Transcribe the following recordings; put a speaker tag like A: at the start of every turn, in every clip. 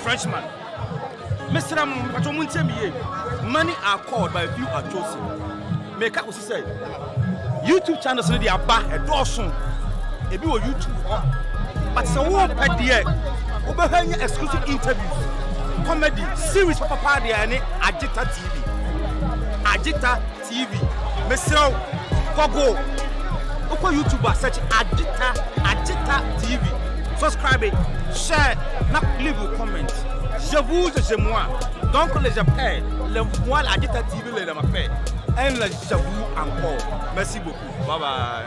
A: Frenchman. Mr. Money are called by a few are chosen. Make up what he said. YouTube channels they are back a dozen. A bit of YouTube. But some more per day. Over exclusive interviews. Comedy series for Papa and Agita TV. Agita TV. Mr. Kogo. Open YouTube search Agita TV. Subscribe it, share, not leave a comment. Je vous et je moi. Donc les appels, le moi Agita TV les m'appelle. Et je vous encore. Merci beaucoup. Bye bye.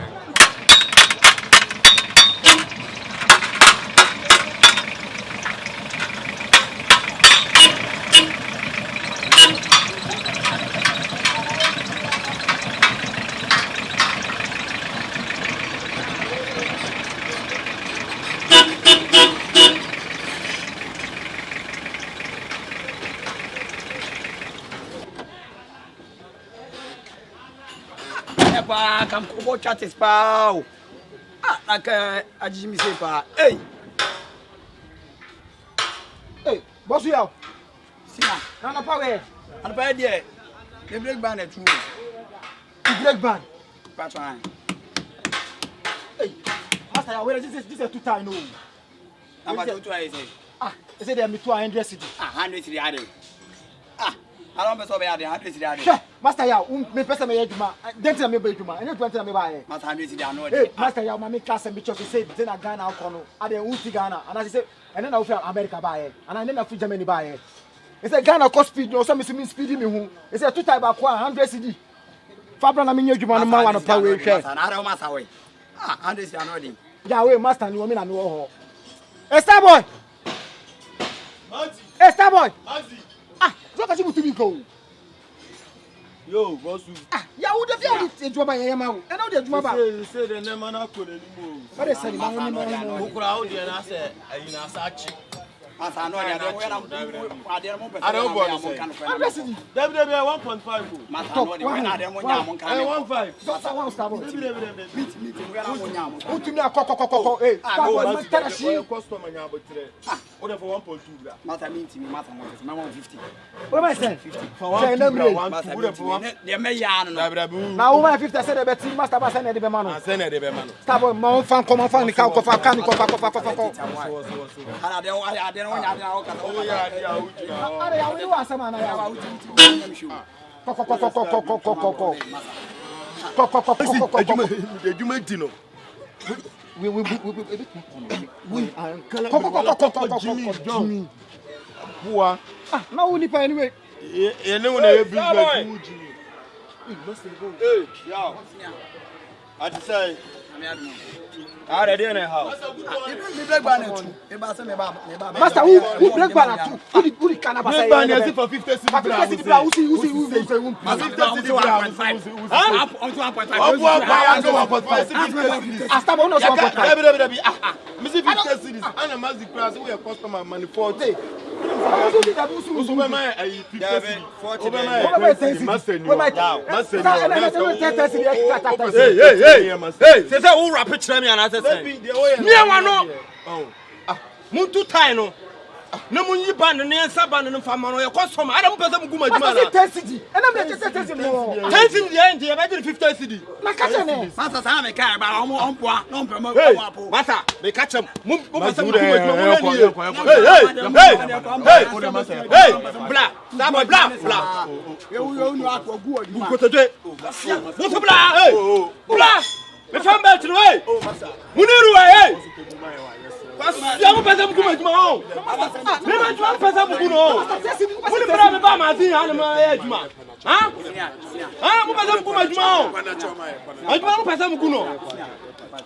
A: Come over Twatis pal. Like I just me say pa. Hey. Hey, boss you out. See now. Na power. And pa there. The break band at 2. The break band. Patch one. Hey. Master, where this is 2 time no. Number 2 I say. Is it there me 200 city. 100 city ade. I don't be so bad. 100 city ade. Master ya, me pesa me yeduma. Denti me bejuma. Ene 20 na me ba ye. Master 100 city ano de. Master ya, ma me class and be church say dey na Ghana akono. Ade uti Ghana. And I say, ene na ofi America ba ye. And I na fi Germany ba ye. He say Ghana cost speed no so me speed me hu. He say 2 time ba kwa 100 city. Fabra na me nyeduma no ma wa no pa we hwe. Na ade o master we. 100 city ano de. Ya we master ni wo me na me wo ho. Hey Starboy. Hey Starboy. So ka si mutu bi ko. Yo, boss. Ya who the fear it drama ya ma wo. E na wo de drama ba. Say the name na ko na ni mo. What dey say ma wo ni mo. Wo kura wo de na say ayi na sa chi. Asa no ya de we na ade mo pese. Ade wo bo say. Ambassador. Debi 1.5. Mata no de we na ade mo nya mo kan. 1.5. So one star. Meet we na mo nya mo. Wo tumi akokokokoko. Eh. Ma tara shi customer nya abotre. Wo de for 1.2 bra. Mata meet me mata mo pese. Ma 150. What am I saying? 50. For 1.2 bra 1. De me ya no. Na wo 150 say de beti master ba say na de be ma no. Say na de be ma no. Starboy ma fan come fan ni ka kofa kan ni kofa. Ana de ade no nya de na o ka. O ya de a uji na. Are ya we wa sama na ya wa uji. Ejuma di no. We Boa. Na wo ni pa anyway. E ne wona e business uji. Hey, yeah. I say, I ready in a house. Master, who black banner? Who can I say for 50 cents? 50 cents. Muntu taino na munyi ban ne ensa ban ne fama no ye customer adam pese mu guma juma na 10 cedi ena me 10 cedi no 10 cedi ye nje ye be 50 cedi na kache ne masa sa me kai ba ompoa no mpe mo apo masa me kache mu pese mu guma juma mo hey bla Starboy bla yo no akwa gu kotode mo bla hey bla me famba tino hey muniru hey ya mo pesa mu kuma juma o me ma juma pesa mu kuno mo ni bra me ba ma tin ha ma e juma mo pesa mu kuma juma o juma mo pesa mu kuno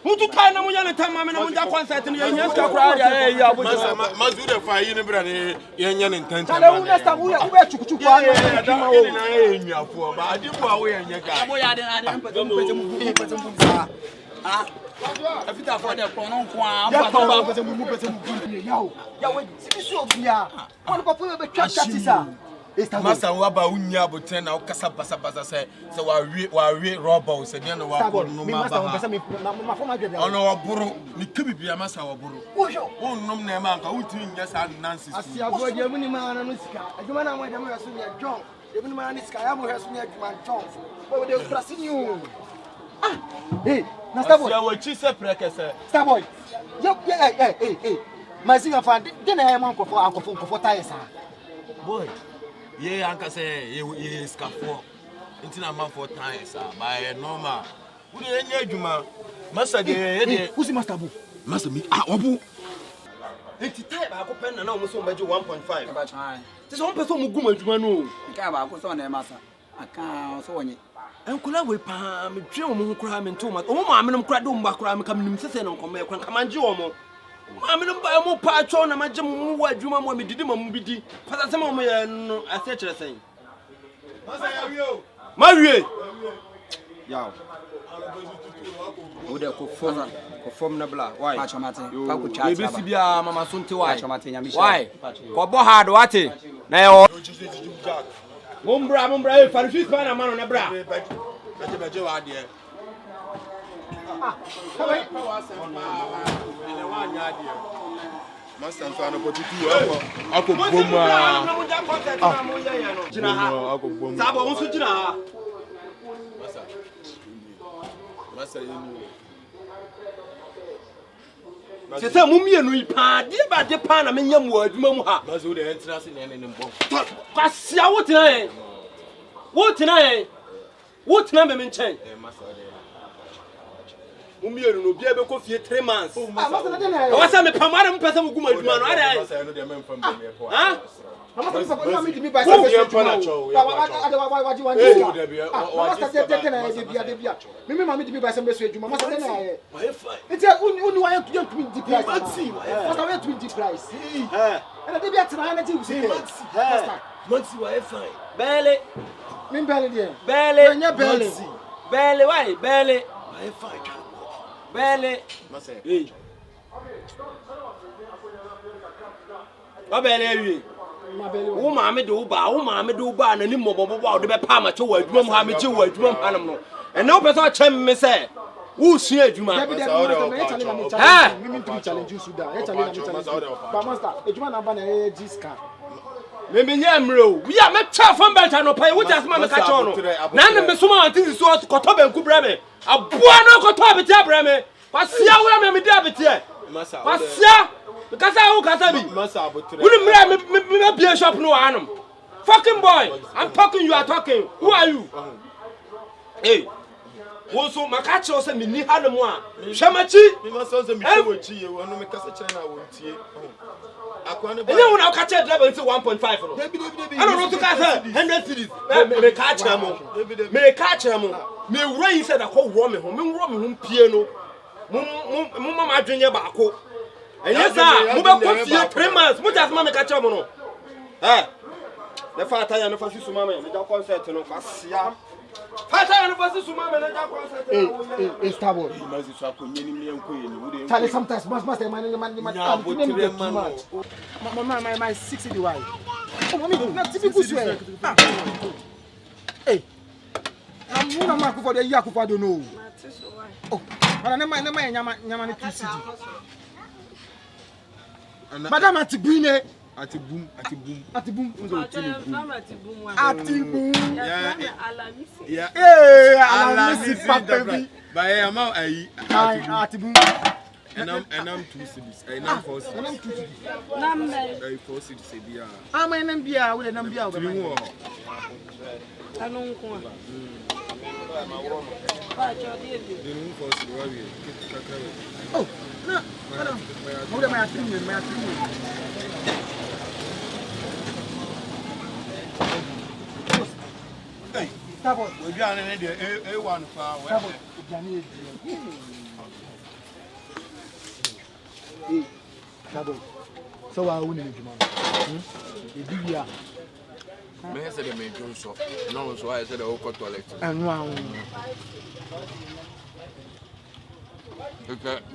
A: mo tu kai na mo ya na tamma me na mo ja concert ni ya nya ska kra ya bo ma zu de fa yi ni bra ni ya nya ni ntanta ma na next time wo be chukuchuku a no o na e nyafu ba adi bo a wo ya nya ka mo ya de pesa mu sa Afita for the kono kwa amba pese mu pese mu ya we si so bia on papa be twa Twatis
B: Master waba unya boten na okasa basa say wa we rubber say dey no wa ko no ma ba. Ono oburu ni kebibia master oburu. Wonnom na ma nka wutiri nya sa nancy.
A: Asiabo de muni ma na no sika. Adwuma na mo de mo yaso ne John. De muni ma na sika ya mo yaso ne adwuma John. We dey Brazilian. Hey, na Starboy.
B: Asiabo chi se prekese.
A: Starboy. Hey. Maxi Raj fan de na e man kofo tires
B: boy. Ye anka say ye scaffold. Intina man for tires by normal. We dey nya adwuma. Master de
A: who's master bu?
B: Master me obu.
C: Enti type ba ko pen na o mo so mbaje 1.5 ba chan. Ti so person mo gum adwuma no.
D: Ka ba ko so na e masa. Aka so wonye.
C: Enkula we pa me twe o mo nkura me nto ma. O mo ma me no nkura de o mba kura me kam nim sese no nkomo e kwan kamanje o mo. Ma me no ba mo pa atwo na maje mo wa adwuma mo me didi ma mo bidi. Pasa se ma mo ye no ase kire sen.
B: Masa ya wi o.
C: Ma wi.
D: Yaw. O de ko form na bla. Why? Pa chamate. Pa ku chat.
C: Be si bia mama so nte why?
D: Pa chamate nya mi
C: why? Ko bo hard wate. Na ye Mumbra, if I fit man na bra.
B: Beje wa de. Master so no potutu ako boma.
C: Jina ha. Sabo won so jina ha.
B: Master yenu.
C: Se se mumienu ipa de ba de pa na menya mu adwuma mu ha.
B: Master wo de entra se ne mbo.
C: Kwasia wotina e. Wotina me nchen.
B: Master
C: Mumienu no bia be ko fie 3 months.
A: Master de na.
C: O wasa me pamare mu pesa mu guma adwuma no ada.
B: Master no de me mfam be me po.
C: Ha?
A: Master ko mi di mi ba
B: se. Wo mpa na cho.
A: Waji wan de bia. Mimi ma mi di mi ba se mbeso adwuma. Master de na ye.
C: Why fine?
A: Enti unu wa yantun di price. Master wa yantun di price. Ena de bia tena na ti usi. Master.
C: Maxi why fine? Bele.
A: Min bele de.
C: Bele.
A: Nya bele.
C: Bele why? Bele.
B: Why fine?
C: Bele.
B: Master.
C: Hey. Ba bele wi. Wo ma me do ba na ni mobobo ba o de be pa ma che wa adwuma mu ha me che wa adwuma mu hanam no. Ene wo pese o chem me se wo sua adwuma.
A: Mimi to challenge su da. Challenge. Ba master, adwuma na ba na e G-Scar.
C: Me nya mre o. Wi a me twa fam belt no pai wo just ma me ka che no. Na na me so ma anti so koto banku bre me. Aboa no koto abeti abre me. Kwasia wo me di abeti. Kwasia because I can't be. Wouldn't be a shop no animal. Fucking boy, I'm talking, you are talking. Who are you? Hey, also, my catch was a mini Hanamoa. Shamachi,
B: we must also be you want to make us a channel.
C: And then when I catch it level to 1.5. I don't know to catch her. 100 cities. May catch him. May catch him. May raise said I call Roman home piano. Mumma Junior Bako. And yes, sir, move up for 3 months. What does Mamma catch up on? The father and the first Mamma, the dog concert, no Fassia. Father and the first Mamma, and the dog concert.
A: Hey, Starboy. Charlie, sometimes must have money, my 60 wife. Oh, mommy, not typical swear. Hey, I'm going to mark for the Yaku, I don't know. Oh, but I never Yaman 2 city. Madam Atibune.
B: Atibum.
A: Yeah. Hey, Alamisi Papa.
B: By a amount
A: Atibum.
B: And I'm 2 cities. And I'm 4 cities. And I'm 2 cities. Number 4 cities.
A: I'm an MBA with an MBA.
D: I don't
A: oh, no, madam. What am I asking you? Hey, Starboy.
B: We're going to need A1 for
A: Hey, Starboy. So I win in the Juma.
B: I said, I made you so. No, so I said, I'll go to toilet.
A: And wow.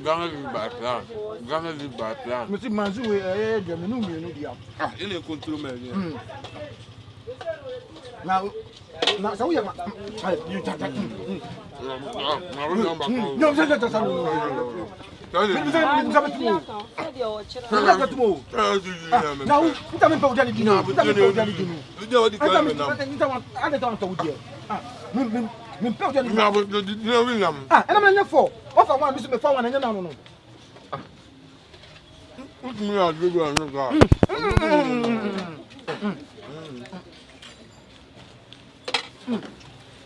B: Gonna be bad plan.
A: Mr. Manzu, I am no media.
B: In a control man.
A: Now, so we are. You talk. No,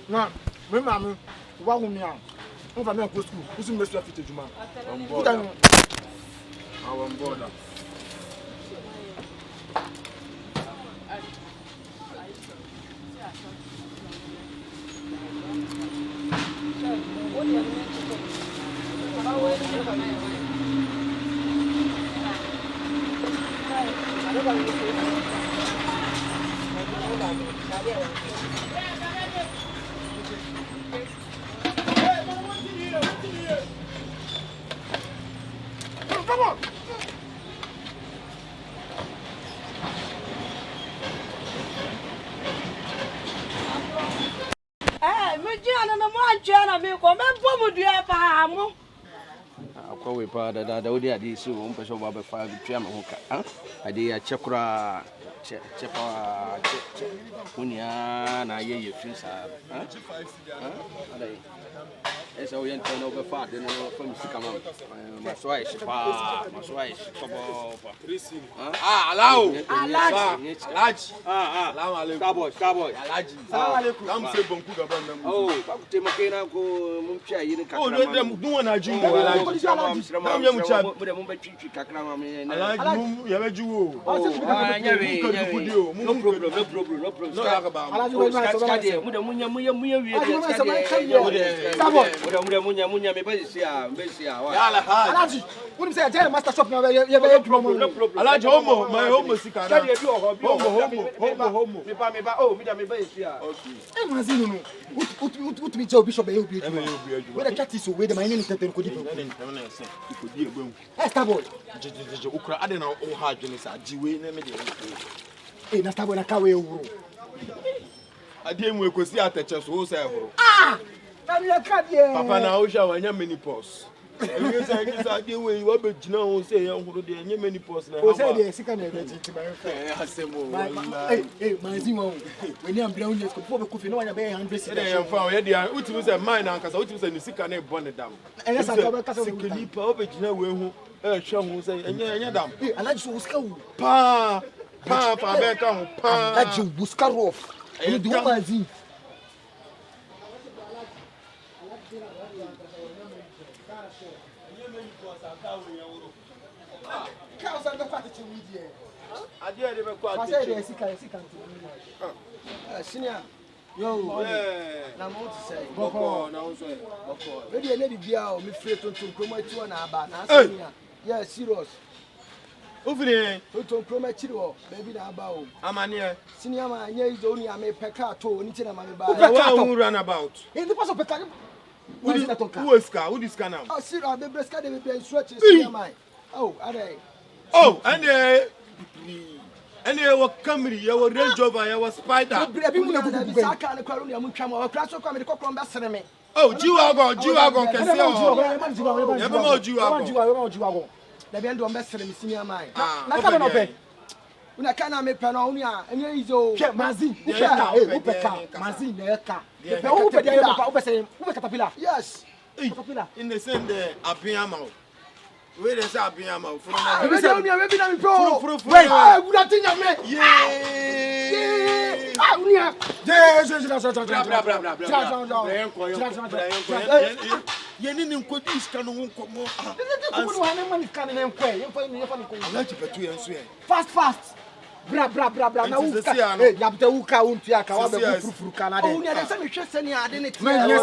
A: na me mama wa hu mi am o fa me go school o su me so afite juma on board on board
C: we pa da odi ade si wo mpese wo ba fa tua me ho ka ade ya chekura chepa unia na ye free sa ade esa o yente no be fa de no fam sika ma maswa ishi kobo alao alaji salam alaikum starboy alaji salam alaikum lam se bonku gaban nan oh ba ku te makena ko mun fiya yin kakra oh dem dun na ji wo alaji nam ya mu cha mu de mun ba twitwi kakra ma me alaji mu ya ba ji wo no problem alaji mu de munya wi starboy munya me ba si a wa alaji woni say tell master shop na ye be problem alaji homo sika na homo me ba oh me ba si a okay mazinu no utmi je obi shop e obi we the Twatis so we the mine ni tete ko di ko di egbe starboy je ukura ade na o ha adwene sa jiwe na me de na starboy na ka we ewuro ade mu ekosi ateche so o say ehoro papa na usha wanya menopause you say ade we you be gina o say yan huru de anya menopause na o say de sika na be tinti ba asemo wallahi manzi we ni ambia unye ko be kofi na wanya be 100 sika e yan fa o ye de utimi say mine na nkasa utimi say ni sika na e bone dam enya sa ka be kasa sikilipa o be gina we hu e hwe hu say enya dam alaji so uska wu pa be ka hu pa alaji uska rof e do manzi senior yo na mo to say boko na so boko we dey na bibia o me free tonton promote na aba na senior yeah serious ofine tonton promote o baby na aba o amane senior ma anya izo ni ame peka to oni ti na ma me ba wa run about in the pass of peka who is car who this car now oh see the breast dey be stretch senior man oh are oh and your Camry, your Range Rover, your Spider. Oh, G-Wagon can say, the band on best in senior mind. When I can't make Panonia, and here is old Mazin, Mazin, yes, in the same day, a piano. Where is that piano? Wait, I would have think of me. Fast. Bra. Na uka. Yabte uka untiaka wabe kufuru Canada. Oh, nya se me hwese ne ade ne tie. Menya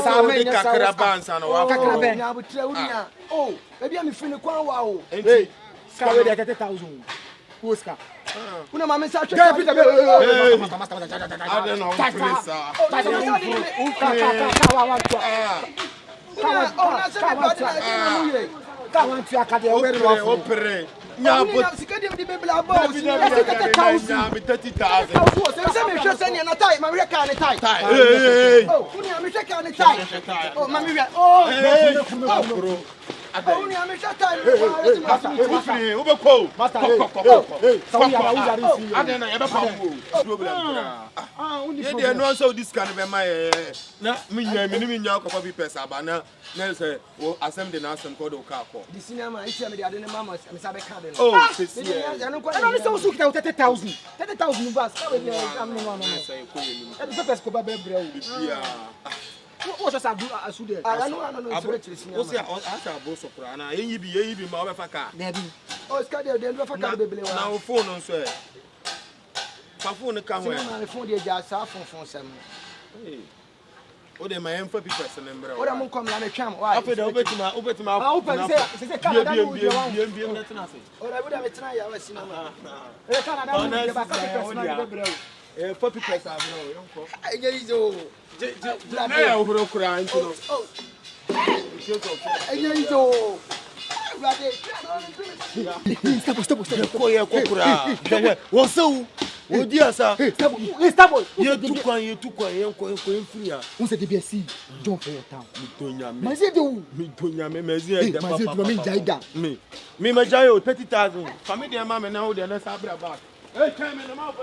C: kakra bansa no wa. Kakra ben ya butre unia. Oh, baby am fini kwa wa o. Hey, ska we dey 30,000. Oscar. Una mama sa hwe. Ade no presa. Ka wa.
A: Nyabot. Sikadi di be bla boss. 30,000. 30,000. Say me hwe say na tie, ma hwe ka ne tie. Oh, uni am hwe ka ne tie. Oh, ma me hwe. Oh, oh, uni am hwe tie.
B: Ubeko.
A: Adena
B: ye be problem. Uni dey no so this kind of my na me nya ko bi pesa ba na say o asem de na asem ko do ka ko.
A: The senior man isi me de ade ne mama me sabe ka de.
B: Oh, sisi.
A: I only say so 30,000. 30,000 bas. Ka we am no.
B: Say ko yemi.
A: E be pesa ko ba be bre o.
B: Yeah.
A: What just asu there? I know so rich senior.
B: O say asa bo so kura na yin bi ma o be fa ka.
A: Na bi. O ska de be fa ka be bele wa.
B: Na o phone no so e. Pa phone ka ho e.
A: Na phone de ja sa phone sem.
B: Eh. O de ma em fa bi person mbere.
A: O da mun kom la na twam. Why?
B: Afa de obetima.
A: O pe say Canada no we wan.
B: Bien na tena se.
A: O da we da metena ya wa sinama. E Canada no we ba ka person na be bre o.
B: Fa bi person abro yonko.
A: Ege izo.
B: Na ya ohoro kura nti no.
A: Ege izo. Stop.
B: Ko ye ko kura. Wo so wo di asa.
A: Starboy.
B: Ye tukwan ye ko free a.
A: On se de si John for your town.
B: Mi tonya me.
A: Mazie de wo.
B: Mi tonya me mezi e de papa.
A: Mazie de me jaida.
B: Me ma jayo 30,000. Family de ma me na wo de na sabra back. Hey, come in the mouth.